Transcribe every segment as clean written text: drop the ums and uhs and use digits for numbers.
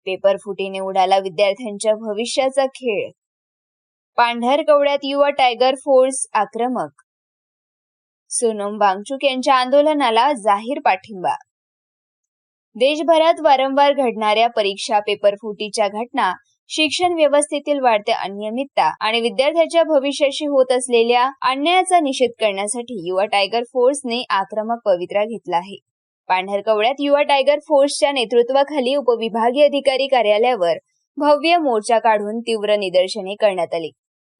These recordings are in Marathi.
पेपर फुटीने उडाला विद्यार्थ्यांच्या भविष्याचा खेळ. पांढरकवड्यात युवा टायगर फोर्स आक्रमक. सोनम वांगचुक यांच्या आंदोलनाला जाहीर पाठिंबा. देशभरात वारंवार घडणाऱ्या परीक्षा पेपर फुटीच्या घटना, शिक्षण व्यवस्थेतील वाढत्या अनियमितता आणि विद्यार्थ्यांच्या भविष्याशी होत असलेल्या अन्यायाचा निषेध करण्यासाठी युवा टायगर फोर्सने आक्रमक पवित्रा घेतला आहे. पांढरकवड्यात युवा टायगर फोर्सच्या नेतृत्वाखाली उपविभागीय अधिकारी कार्यालयावर भव्य मोर्चा काढून तीव्र निदर्शने करण्यात आली.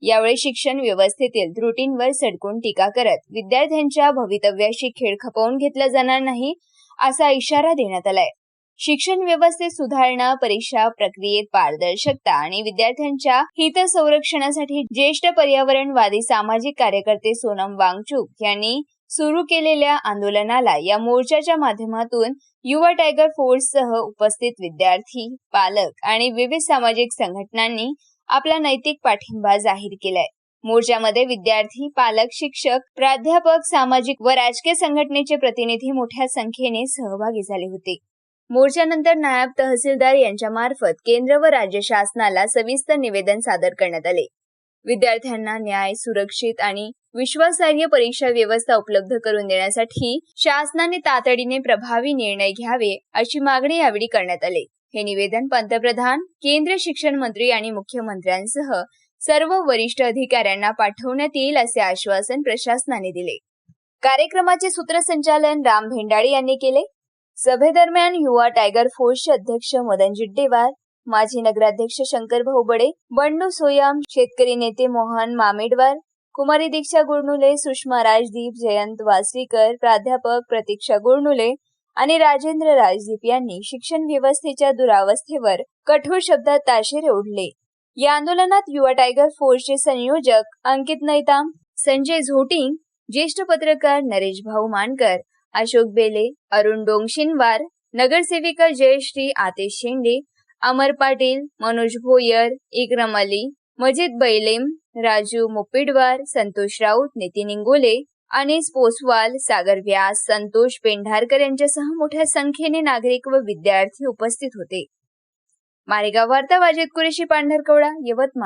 यावेळी शिक्षण व्यवस्थेतील त्रुटींवर सडकून टीका करत विद्यार्थ्यांच्या भवितव्याशी खेळ खपवून घेतला जाणार नाही असा इशारा देण्यात आलाय. शिक्षण व्यवस्थेत सुधारणा, परीक्षा प्रक्रियेत पारदर्शकता आणि विद्यार्थ्यांच्या हित संरक्षणासाठी ज्येष्ठ पर्यावरणवादी सामाजिक कार्यकर्ते सोनम वांगचुक यांनी सुरू केलेल्या आंदोलनाला या मोर्चाच्या माध्यमातून युवा टायगर फोर्ससह उपस्थित विद्यार्थी, पालक आणि विविध सामाजिक संघटनांनी आपला नैतिक पाठिंबा जाहीर केलाय. मोर्चामध्ये विद्यार्थी, पालक, शिक्षक, प्राध्यापक, सामाजिक व राजकीय संघटनेचे प्रतिनिधी मोठ्या संख्येने सहभागी झाले होते. मोर्चानंतर नायब तहसीलदार यांच्या मार्फत केंद्र व राज्य शासनाला सविस्तर निवेदन सादर करण्यात आले. विद्यार्थ्यांना न्याय, सुरक्षित आणि विश्वासार्ह परीक्षा व्यवस्था उपलब्ध करून देण्यासाठी शासनाने तातडीने प्रभावी निर्णय घ्यावे अशी मागणी यावेळी करण्यात आली. हे निवेदन पंतप्रधान, केंद्र शिक्षण मंत्री आणि मुख्यमंत्र्यांसह सर्व वरिष्ठ अधिकाऱ्यांना पाठवण्यात येईल असे आश्वासन प्रशासनाने दिले. कार्यक्रमाचे सूत्रसंचालन राम भेंडाळे यांनी केले. सभेदरम्यान युवा टायगर फोर्सचे अध्यक्ष मदन जिड्डेवार, माजी नगराध्यक्ष शंकरभाऊ बडे, बंडू सोयाम, शेतकरी नेते मोहन मामेडवार, कुमारी दीक्षा गुरनुले, सुषमा राजदीप, जयंत वासरीकर, प्राध्यापक प्रतीक्षा गुरनुले आणि राजेंद्र राजदीप यांनी शिक्षण व्यवस्थेच्या दुरावस्थेवर कठोर शब्दात ताशेरे ओढले. या आंदोलनात युवा टायगर फोर्सचे संयोजक अंकित नैताम, संजय झोटिंग, ज्येष्ठ पत्रकार नरेश भाऊ मानकर, अशोक बेले, अरुण डोंगशिनवार, नगरसेविका जयश्री आतिश शेंडे, अमर पाटील, मनोज भोयर, इकरम अली, मजिद बैलेम, राजू मुप्पीडवार, संतोष राऊत, नितीन इंगोले, अनिस पोसवाल, सागर व्यास, संतोष पेंढारकर यांच्यासह मोठ्या संख्येने नागरिक व विद्यार्थी उपस्थित होते. मारेगाव वार्ता वाजिद कुरेशी, पांढरकवडा, यवतमाळ.